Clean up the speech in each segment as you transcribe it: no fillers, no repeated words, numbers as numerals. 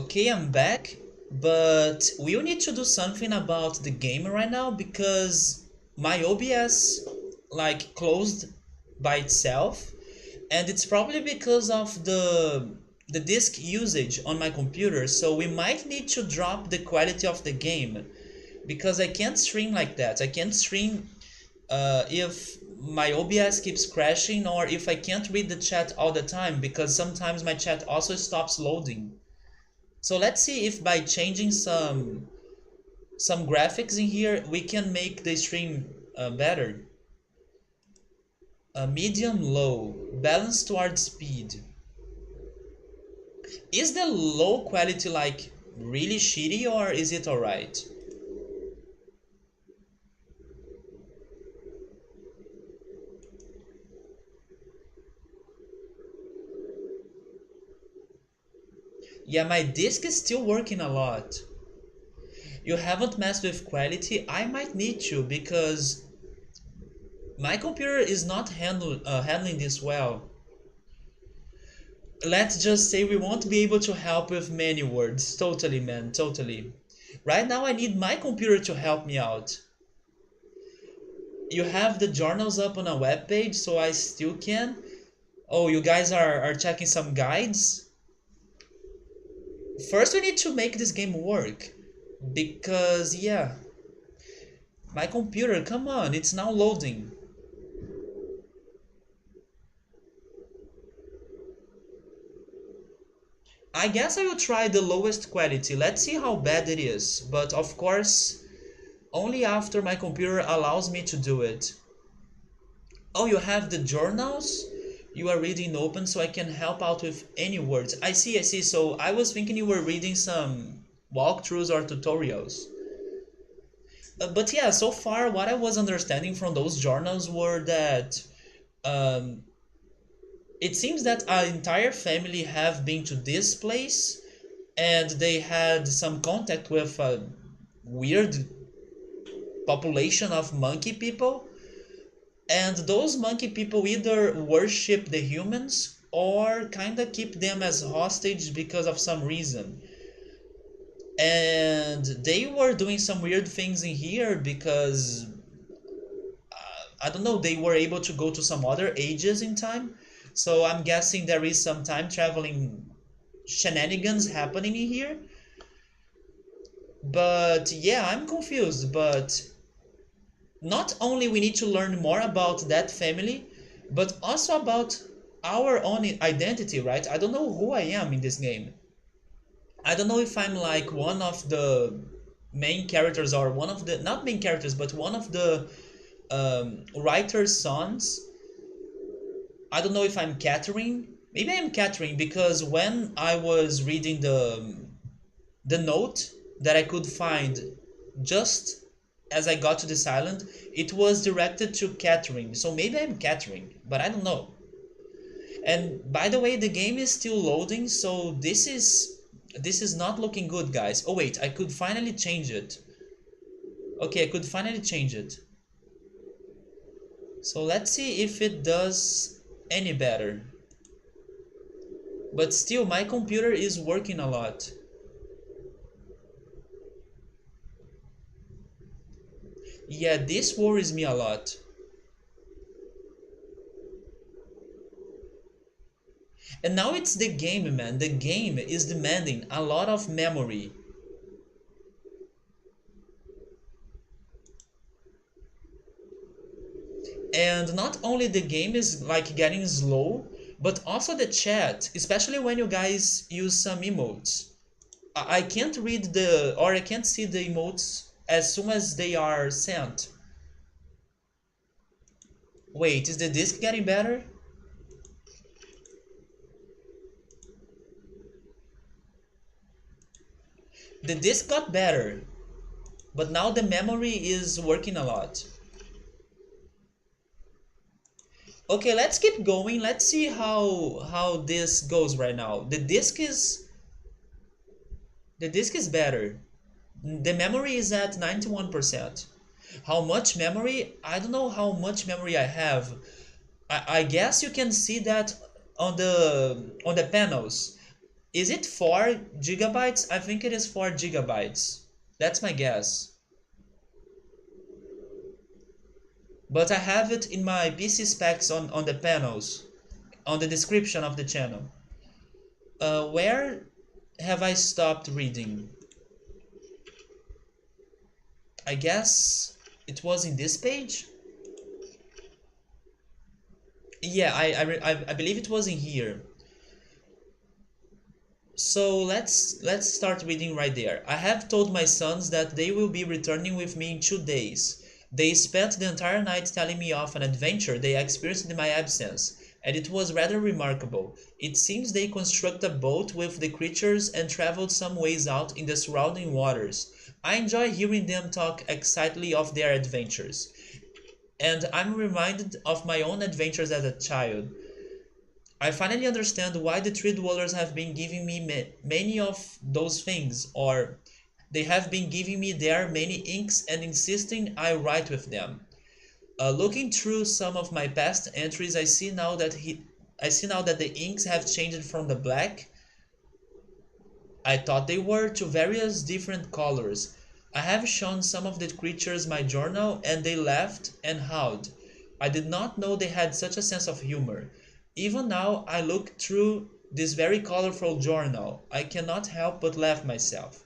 Okay, I'm back, but we will need to do something about the game right now because my OBS closed by itself, and it's probably because of the disk usage on my computer. So we might need to drop the quality of the game because I can't stream like that. I can't stream if my OBS keeps crashing or if I can't read the chat all the time because sometimes my chat also stops loading. So let's see if by changing some graphics in here we can make the stream better. Medium low, balance towards speed. Is the low quality like really shitty or is it alright? Yeah, my disk is still working a lot. You haven't messed with quality? I might need to because my computer is not handling this well. Let's just say we won't be able to help with many words. Totally, man, totally. Right now I need my computer to help me out. You have the journals up on a web page, so I still can. Oh, you guys are checking some guides? First we need to make this game work. Because, yeah. My computer, come on, it's now loading. I guess I will try the lowest quality. Let's see how bad it is. But of course, only after my computer allows me to do it. Oh, you have the journals? You are reading open so I can help out with any words. I see, I see. So I was thinking you were reading some walkthroughs or tutorials. But yeah, so far what I was understanding from those journals were that um, it seems that our entire family have been to this place and they had some contact with a weird population of monkey people, and those monkey people either worship the humans or kinda keep them as hostage because of some reason. And they were doing some weird things in here because I don't know, they were able to go to some other ages in time. So I'm guessing there is some time traveling shenanigans happening in here. But yeah, I'm confused. But not only we need to learn more about that family, but also about our own identity, right? I don't know who I am in this game. I don't know if I'm like one of the main characters or one of the, not main characters, but one of the writer's sons. I don't know if I'm Catherine. Maybe I'm Catherine because when I was reading the note that I could find just as I got to this island, it was directed to Catherine. So maybe I'm Catherine, but I don't know. And by the way, the game is still loading, so this is not looking good, guys. Oh wait, I could finally change it. Okay, I could finally change it. So let's see if it does any better. But still, my computer is working a lot. Yeah, this worries me a lot. And now it's the game, man. The game is demanding a lot of memory. And not only the game is like getting slow, but also the chat, especially when you guys use some emotes. I can't read the, or I can't see the emotes as soon as they are sent. Wait, is the disc getting better? The disc got better, but now the memory is working a lot. Okay, let's keep going. Let's see how this goes right now. The disc is better. The memory is at 91%. How much memory? I don't know how much memory I have. I guess you can see that on the panels. Is it 4 gigabytes? I think it is 4 gigabytes. That's my guess. But I have it in my PC specs on the panels, on the description of the channel. Where have I stopped reading? I guess it was in this page? Yeah, I believe it was in here. So let's start reading right there. I have told my sons that they will be returning with me in 2 days. They spent the entire night telling me of an adventure they experienced in my absence, and it was rather remarkable. It seems they constructed a boat with the creatures and traveled some ways out in the surrounding waters. I enjoy hearing them talk excitedly of their adventures, and I'm reminded of my own adventures as a child. I finally understand why the tree dwellers have been giving me many of those things, or they have been giving me their many inks and insisting I write with them. Looking through some of my past entries, I see now that the inks have changed from the black I thought they were to various different colors. I have shown some of the creatures my journal, and they laughed and howled. I did not know they had such a sense of humor. Even now I look through this very colorful journal, I cannot help but laugh myself.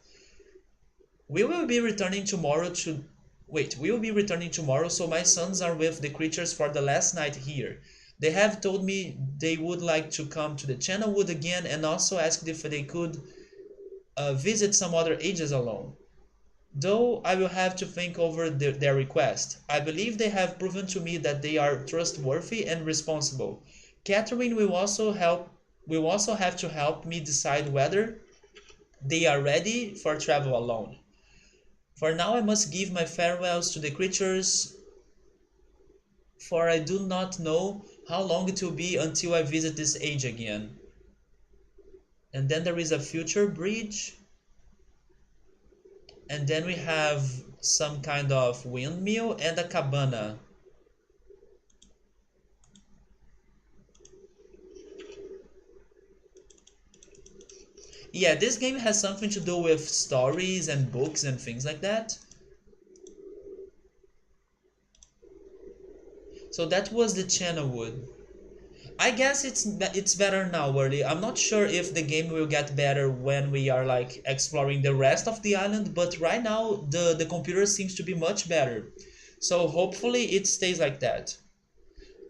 We will be returning tomorrow to we will be returning tomorrow, so my sons are with the creatures for the last night here. They have told me they would like to come to the Channel Wood again and also asked if they could visit some other ages alone. Though I will have to think over their request. I believe they have proven to me that they are trustworthy and responsible. Catherine will also have to help me decide whether they are ready for travel alone. For now I must give my farewells to the creatures, for I do not know how long it will be until I visit this age again. And then there is a future bridge, and then we have some kind of windmill and a cabana. Yeah, this game has something to do with stories and books and things like that. So that was the Channel Wood. I guess it's better now, Worley. I'm not sure if the game will get better when we are like exploring the rest of the island, but right now the computer seems to be much better. So hopefully it stays like that.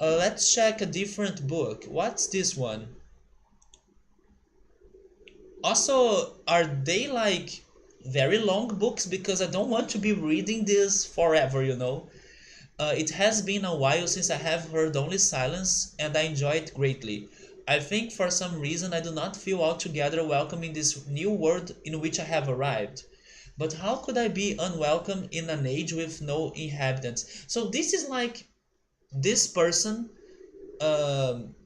Let's check a different book. What's this one? Also, are they like very long books? Because I don't want to be reading this forever, you know? It has been a while since I have heard only silence, and I enjoy it greatly. I think for some reason I do not feel altogether welcome in this new world in which I have arrived. But how could I be unwelcome in an age with no inhabitants? So this is like this person um,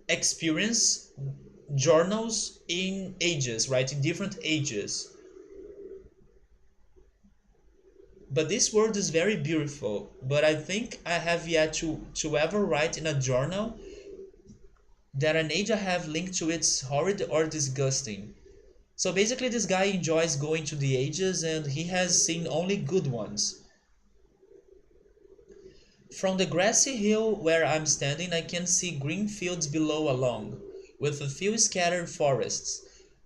experience journals in ages, right? In different ages. But this world is very beautiful, but I think I have yet to ever write in a journal that an age I have linked to it's horrid or disgusting. So basically this guy enjoys going to the ages and he has seen only good ones. From the grassy hill where I'm standing I can see green fields below along, with a few scattered forests.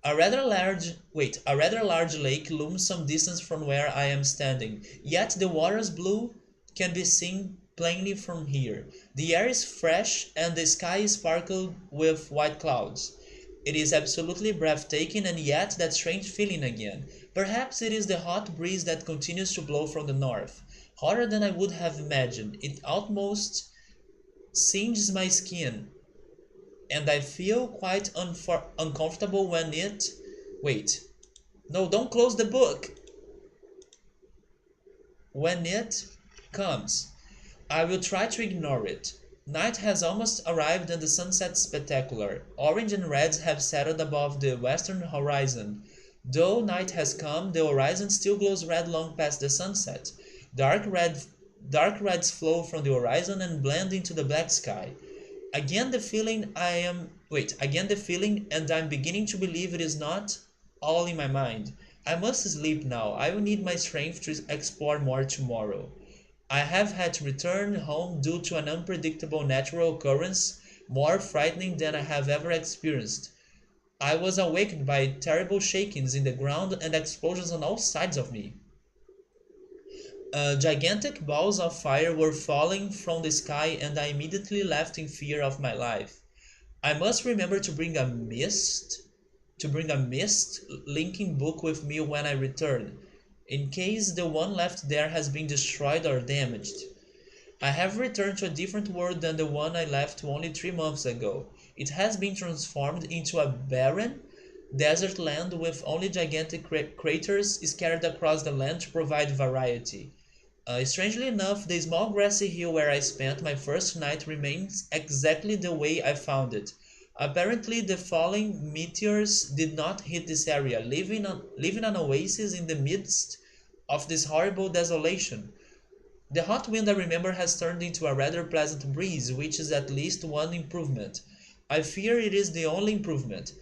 A rather large lake looms some distance from where I am standing, yet the water's blue can be seen plainly from here. The air is fresh and the sky is sparkled with white clouds. It is absolutely breathtaking, and yet that strange feeling again. Perhaps it is the hot breeze that continues to blow from the north. Hotter than I would have imagined. It almost singes my skin, and I feel quite uncomfortable when it... Wait. No, don't close the book. When it comes. I will try to ignore it. Night has almost arrived and the sunset's spectacular. Orange and reds have settled above the western horizon. Though night has come, the horizon still glows red long past the sunset. Dark reds flow from the horizon and blend into the black sky. Again the feeling, and I'm beginning to believe it is not all in my mind. I must sleep now. I will need my strength to explore more tomorrow. I have had to return home due to an unpredictable natural occurrence more frightening than I have ever experienced. I was awakened by terrible shakings in the ground and explosions on all sides of me. Gigantic balls of fire were falling from the sky, and I immediately left in fear of my life. I must remember to bring a mist linking book with me when I return, in case the one left there has been destroyed or damaged. I have returned to a different world than the one I left only 3 months ago. It has been transformed into a barren, desert land with only gigantic craters scattered across the land to provide variety. Strangely enough, the small grassy hill where I spent my first night remains exactly the way I found it. Apparently, the falling meteors did not hit this area, leaving an oasis in the midst of this horrible desolation. The hot wind I remember has turned into a rather pleasant breeze, which is at least one improvement. I fear it is the only improvement.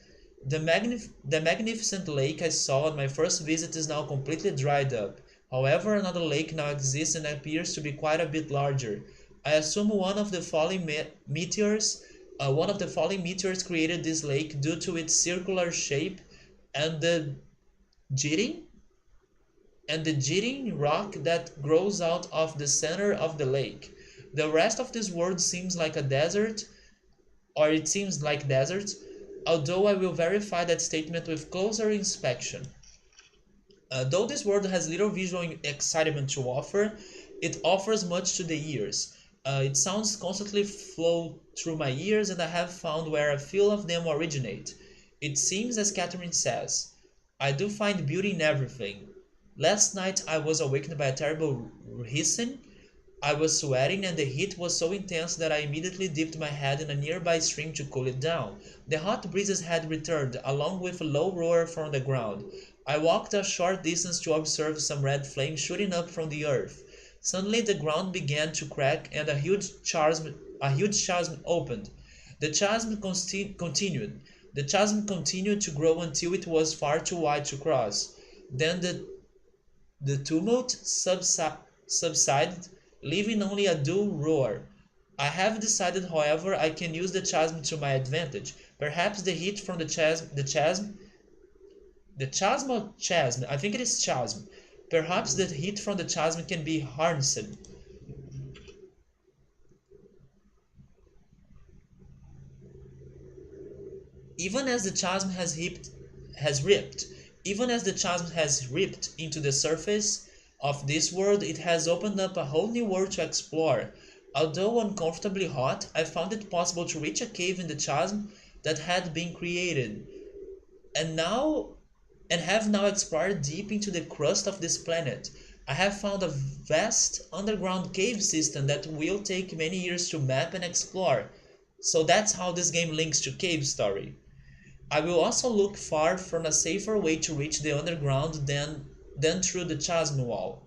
The magnificent lake I saw on my first visit is now completely dried up. However, another lake now exists and appears to be quite a bit larger. I assume one of the falling meteors created this lake due to its circular shape and jetting the jetting rock that grows out of the center of the lake. The rest of this world seems like a desert, or it seems like desert, although I will verify that statement with closer inspection. Though this world has little visual excitement to offer, it offers much to the ears. Its sounds constantly flow through my ears, and I have found where a few of them originate. It seems, as Catherine says, I do find beauty in everything. Last night I was awakened by a terrible hissing. I was sweating, and the heat was so intense that I immediately dipped my head in a nearby stream to cool it down. The hot breezes had returned, along with a low roar from the ground. I walked a short distance to observe some red flame shooting up from the earth. Suddenly the ground began to crack, and a huge chasm opened. The chasm continued. The chasm continued to grow until it was far too wide to cross. Then the tumult subsided, leaving only a dull roar. I have decided, however, I can use the chasm to my advantage. Perhaps the heat from the chasm, I think it is chasm. Perhaps the heat from the chasm can be harnessed. Even as the chasm has ripped, Even as the chasm has ripped into the surface of this world, it has opened up a whole new world to explore. Although uncomfortably hot, I found it possible to reach a cave in the chasm that had been created, and have now explored deep into the crust of this planet. I have found a vast underground cave system that will take many years to map and explore. So that's how this game links to Cave Story. I will also look far from a safer way to reach the underground than through the chasm wall.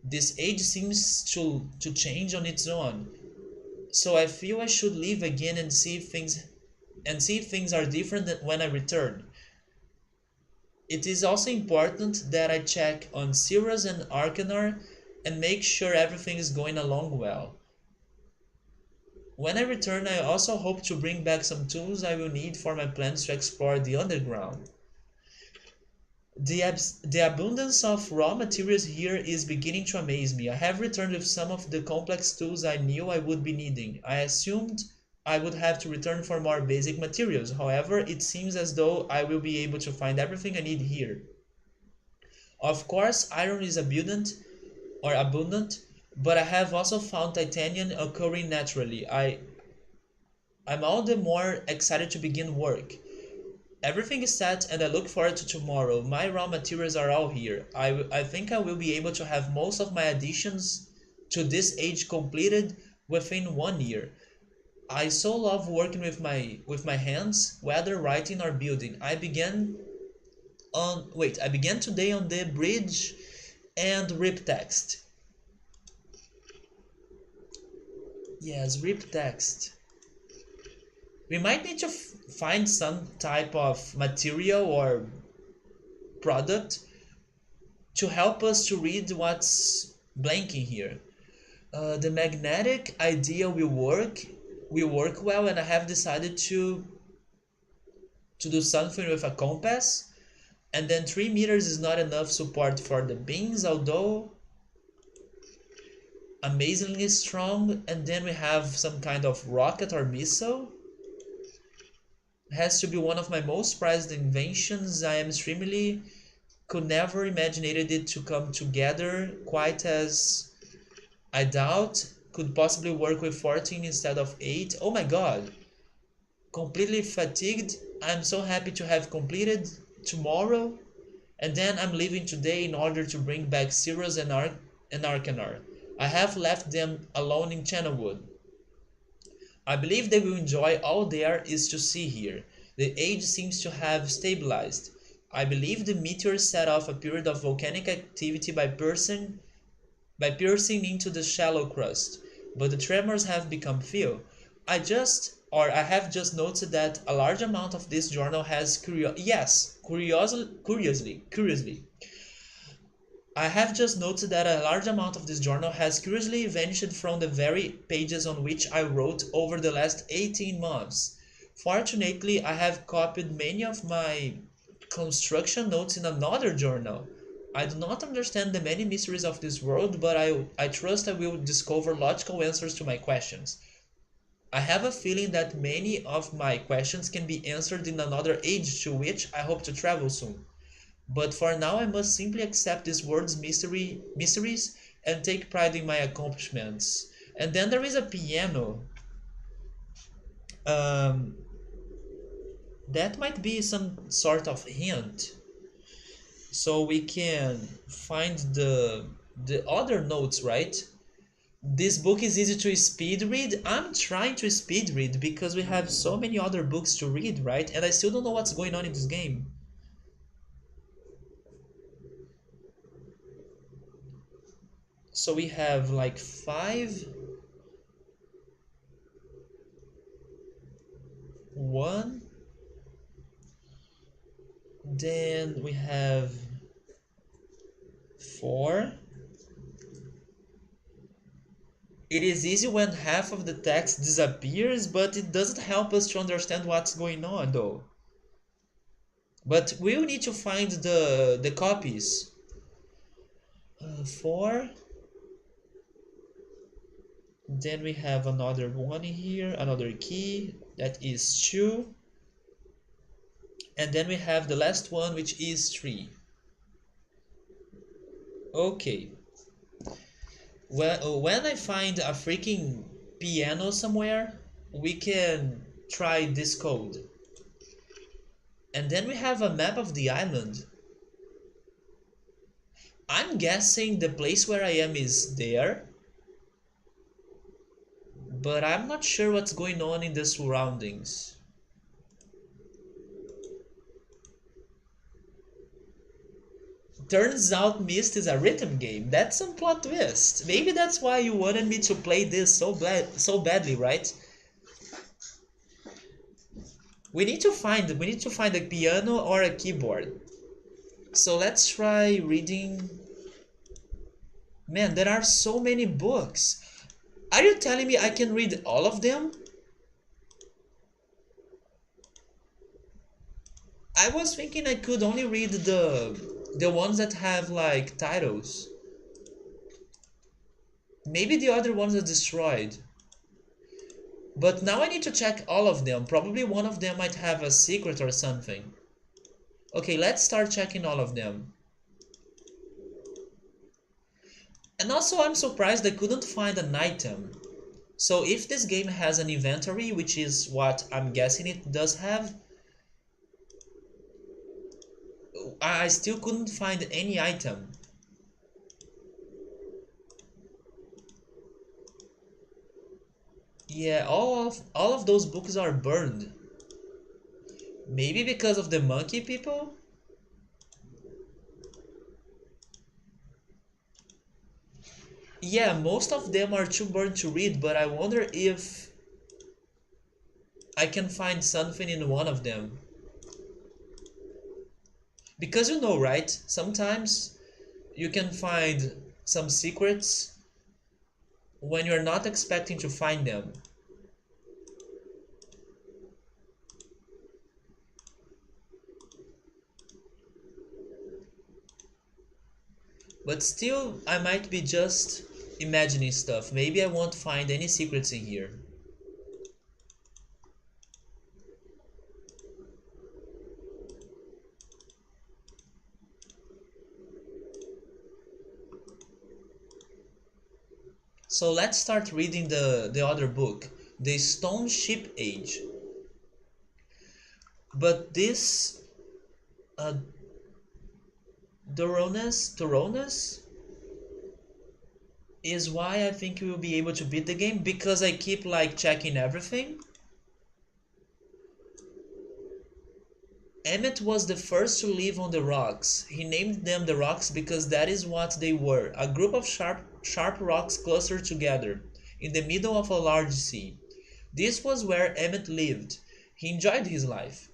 This age seems to change on its own, so I feel I should leave again and see if things are different when I return. It is also important that I check on Sirius and Arcanar and make sure everything is going along well. When I return, I also hope to bring back some tools I will need for my plans to explore the underground. The abundance of raw materials here is beginning to amaze me. I have returned with some of the complex tools I knew I would be needing. I assumed I would have to return for more basic materials. However, it seems as though I will be able to find everything I need here. Of course, iron is abundant, but I have also found titanium occurring naturally. I'm all the more excited to begin work. Everything is set and I look forward to tomorrow. My raw materials are all here. I think I will be able to have most of my additions to this age completed within 1 year. I so love working with my hands, whether writing or building. I began today on the bridge and rip text. Yes, rip text. We might need to find some type of material or product to help us to read what's blanking here. The magnetic idea will work well, and I have decided to do something with a compass. And then 3 meters is not enough support for the beams, although amazingly strong. And then we have some kind of rocket or missile. Has to be one of my most prized inventions. I am extremely could never imagined it to come together quite as I doubt could possibly work with 14 instead of 8. Oh my god. Completely fatigued. I'm so happy to have completed tomorrow. And then I'm leaving today in order to bring back Sirius and Arcanar. I have left them alone in Channelwood. I believe they will enjoy all there is to see here. The age seems to have stabilized. I believe the meteor set off a period of volcanic activity by piercing into the shallow crust, but the tremors have become few. I have just noted that a large amount of this journal has curiously. I have just noted that a large amount of this journal has curiously vanished from the very pages on which I wrote over the last 18 months. Fortunately, I have copied many of my construction notes in another journal. I do not understand the many mysteries of this world, but I trust I will discover logical answers to my questions. I have a feeling that many of my questions can be answered in another age to which I hope to travel soon. But for now I must simply accept this world's mysteries and take pride in my accomplishments. And then there is a piano. Um, that might be some sort of hint. So we can find the other notes, right? This book is easy to speed read. I'm trying to speed read because we have so many other books to read, right? And I still don't know what's going on in this game. So we have like 5, 1, then we have 4. It is easy when half of the text disappears, but it doesn't help us to understand what's going on though. But we'll need to find the copies. 4. Then we have another one here, another key, that is 2. And then we have the last one, which is 3. Okay. When I find a freaking piano somewhere, we can try this code. And then we have a map of the island. I'm guessing the place where I am is there, but I'm not sure what's going on in the surroundings. Turns out Myst is a rhythm game. That's some plot twist. Maybe that's why you wanted me to play this so badly, right? We need to find a piano or a keyboard. So let's try reading. Man, there are so many books. Are you telling me I can read all of them? I was thinking I could only read the ones that have like titles. Maybe the other ones are destroyed. But now I need to check all of them. Probably one of them might have a secret or something. Okay, let's start checking all of them. And also I'm surprised I couldn't find an item. So if this game has an inventory, which is what I'm guessing it does have, I still couldn't find any item. Yeah, all of those books are burned. Maybe because of the monkey people? Yeah, most of them are too burned to read, but I wonder if I can find something in one of them. Because you know, right? Sometimes you can find some secrets when you're not expecting to find them. But still, I might be just imagining stuff. Maybe I won't find any secrets in here. So let's start reading the other book, The Stone Ship Age. But this uh, Doronas is why I think we will be able to beat the game because I keep like checking everything. Emmett was the first to live on the rocks. He named them the rocks because that is what they were, a group of sharp rocks clustered together in the middle of a large sea. This was where Emmett lived. He enjoyed his life.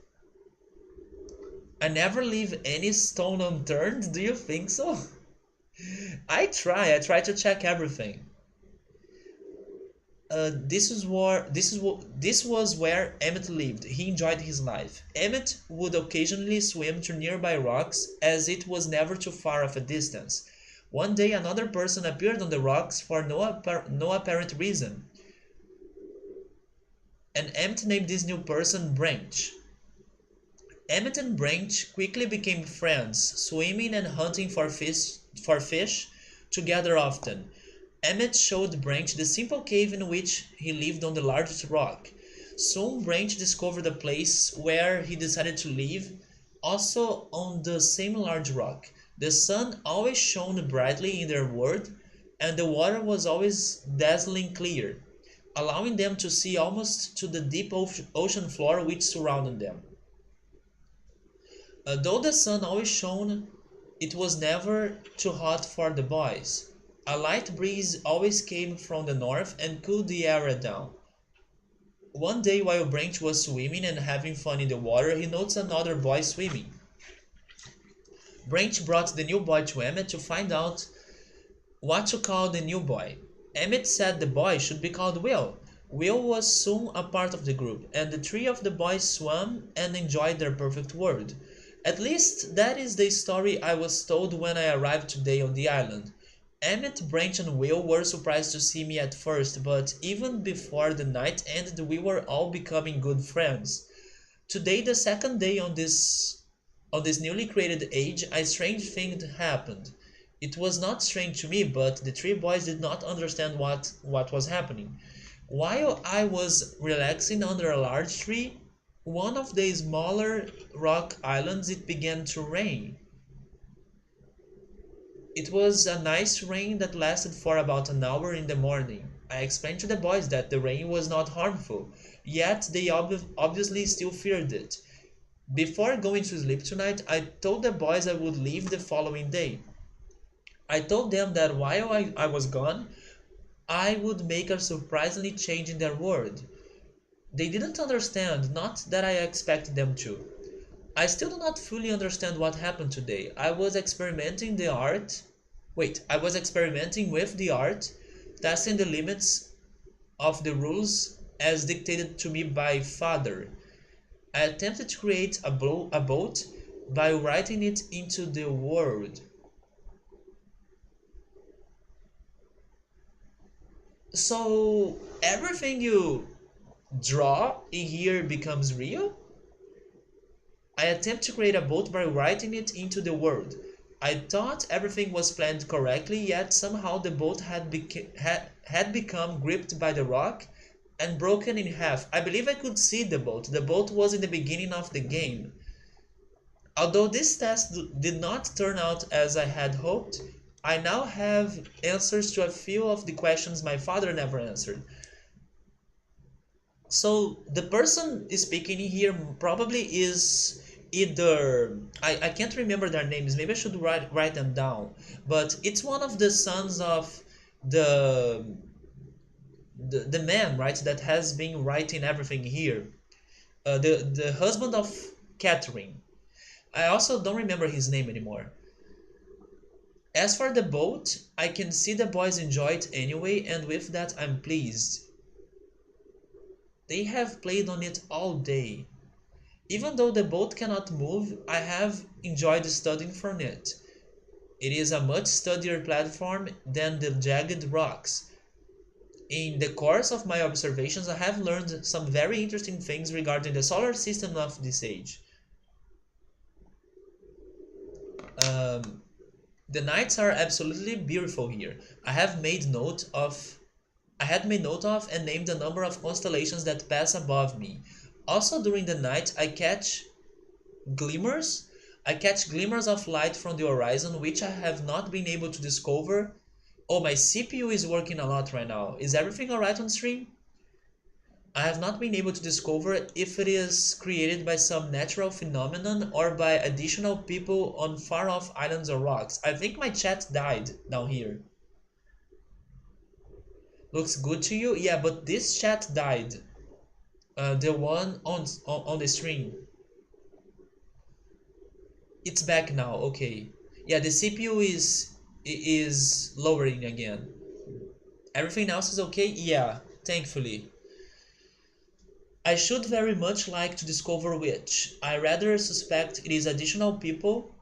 I never leave any stone unturned, do you think so? I try to check everything. This was where Emmett lived. He enjoyed his life. Emmett would occasionally swim to nearby rocks, as it was never too far of a distance. One day, another person appeared on the rocks for no apparent reason, and Emmett named this new person Branch. Emmett and Branch quickly became friends, swimming and hunting for fish together often. Emmett showed Branch the simple cave in which he lived on the largest rock. Soon Branch discovered a place where he decided to live, also on the same large rock. The sun always shone brightly in their world, and the water was always dazzling clear, allowing them to see almost to the deep ocean floor which surrounded them. Though the sun always shone, it was never too hot for the boys. A light breeze always came from the north and cooled the area down. One day while Branch was swimming and having fun in the water, he noticed another boy swimming. Branch brought the new boy to Emmett to find out what to call the new boy. Emmett said the boy should be called Will. Will was soon a part of the group, and the three of the boys swam and enjoyed their perfect world. At least that is the story I was told when I arrived today on the island. Emmett, Branch, and Will were surprised to see me at first, but even before the night ended, we were all becoming good friends. Today, the second day on this newly created age, a strange thing happened. It was not strange to me, but the three boys did not understand what was happening. While I was relaxing under a large tree, one of the smaller rock islands, it began to rain. It was a nice rain that lasted for about an hour in the morning. I explained to the boys that the rain was not harmful, yet they obviously still feared it. Before going to sleep tonight, I told the boys I would leave the following day. I told them that while I was gone, I would make a surprisingly change in their world. They didn't understand, not that I expected them to. I still do not fully understand what happened today. I was experimenting with the art, testing the limits of the rules as dictated to me by father. I attempted to create a boat by writing it into the world. So everything you draw in here becomes real? I attempt to create a boat by writing it into the world. I thought everything was planned correctly, yet somehow the boat had become gripped by the rock and broken in half. I believe I could see the boat. The boat was in the beginning of the game. Although this test did not turn out as I had hoped, I now have answers to a few of the questions my father never answered. So the person speaking here probably is either I can't remember their names. Maybe I should write them down. But it's one of the sons of the the man, right, that has been writing everything here. the husband of Catherine. I also don't remember his name anymore. As for the boat, I can see the boys enjoy it anyway, and with that I'm pleased. They have played on it all day. Even though the boat cannot move, I have enjoyed studying from it. It is a much sturdier platform than the jagged rocks. In the course of my observations, I have learned some very interesting things regarding the solar system of this age. Um, the nights are absolutely beautiful here. I had made note of and named the number of constellations that pass above me. Also during the night glimmers I catch glimmers of light from the horizon which I have not been able to discover. Oh, my CPU is working a lot right now. Is everything alright on stream? I have not been able to discover if it is created by some natural phenomenon or by additional people on far off islands or rocks. I think my chat died down here. Looks good to you? Yeah, but this chat died. The one on the stream. It's back now. Okay. Yeah, the CPU is lowering again. Everything else is okay? Yeah, thankfully. I should very much like to discover which. I rather suspect it is additional people,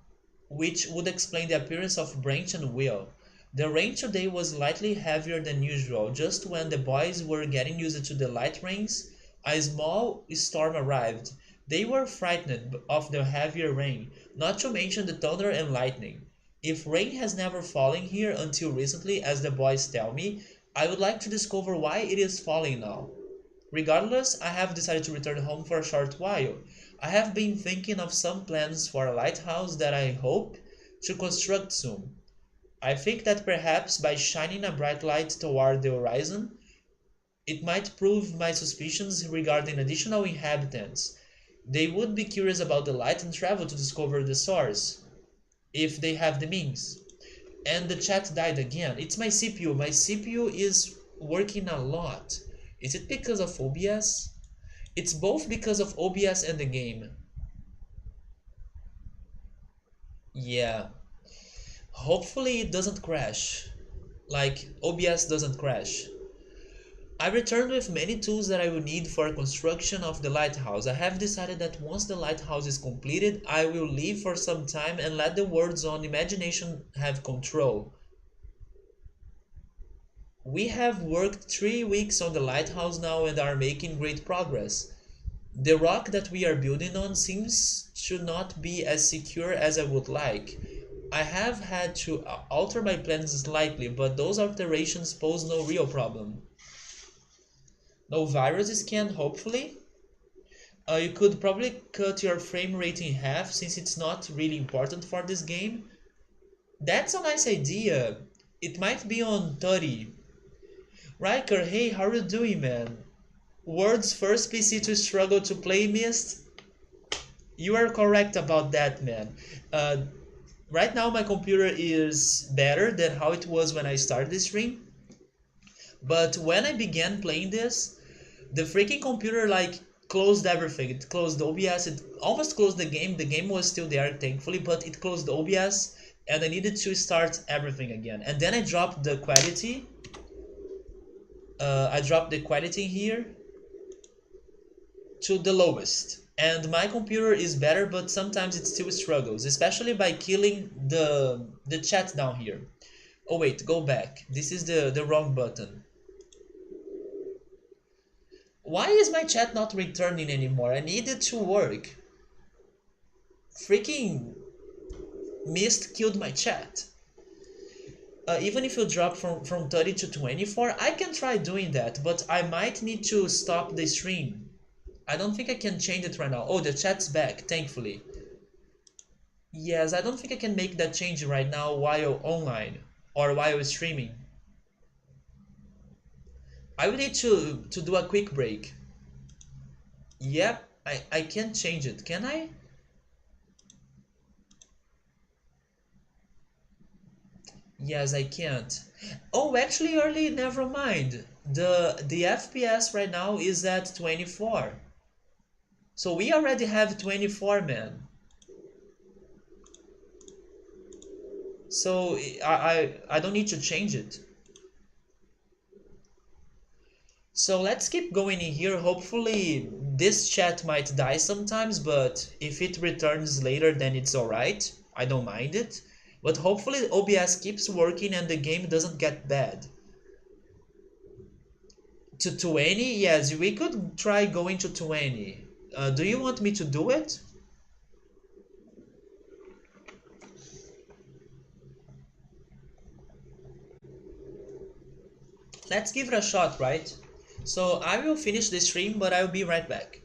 which would explain the appearance of Branch and Will. The rain today was slightly heavier than usual. Just when the boys were getting used to the light rains, a small storm arrived. They were frightened of the heavier rain, not to mention the thunder and lightning. If rain has never fallen here until recently, as the boys tell me, I would like to discover why it is falling now. Regardless, I have decided to return home for a short while. I have been thinking of some plans for a lighthouse that I hope to construct soon. I think that perhaps by shining a bright light toward the horizon, it might prove my suspicions regarding additional inhabitants. They would be curious about the light and travel to discover the source, if they have the means. And the chat died again. It's my CPU. My CPU is working a lot. Is it because of OBS? It's both because of OBS and the game. Yeah. Hopefully it doesn't crash. Like, OBS doesn't crash. I returned with many tools that I will need for construction of the lighthouse. I have decided that once the lighthouse is completed, I will leave for some time and let the words on imagination have control. We have worked 3 weeks on the lighthouse now and are making great progress. The rock that we are building on seems to not be as secure as I would like. I have had to alter my plans slightly, but those alterations pose no real problem. No virus scan, hopefully. You could probably cut your frame rate in half since it's not really important for this game. That's a nice idea. It might be on 30. Riker, hey, how are you doing, man? World's first PC to struggle to play Myst? You are correct about that, man. Uh, right now my computer is better than how it was when I started the stream. But when I began playing this, the freaking computer like closed everything. It closed OBS, it almost closed the game. The game was still there, thankfully, but it closed OBS and I needed to start everything again. And then I dropped the quality. I dropped the quality here to the lowest. And my computer is better, but sometimes it still struggles, especially by killing the chat down here. Oh wait, go back. This is the wrong button. Why is my chat not returning anymore? I need it to work. Freaking Myst killed my chat. Even if you drop from 30 to 24, I can try doing that, but I might need to stop the stream. I don't think I can change it right now. Oh, the chat's back, thankfully. Yes, I don't think I can make that change right now while online or while streaming. I will need to do a quick break. Yep, I can change it, can I? Yes, I can't. Oh, actually, early, never mind. The FPS right now is at 24. So we already have 24, man. So I don't need to change it. So let's keep going in here. Hopefully this chat might die sometimes, but if it returns later then it's alright. I don't mind it. But hopefully OBS keeps working and the game doesn't get bad. To 20? Yes, we could try going to 20. Do you want me to do it? Let's give it a shot, right? So I will finish the stream, but I'll be right back.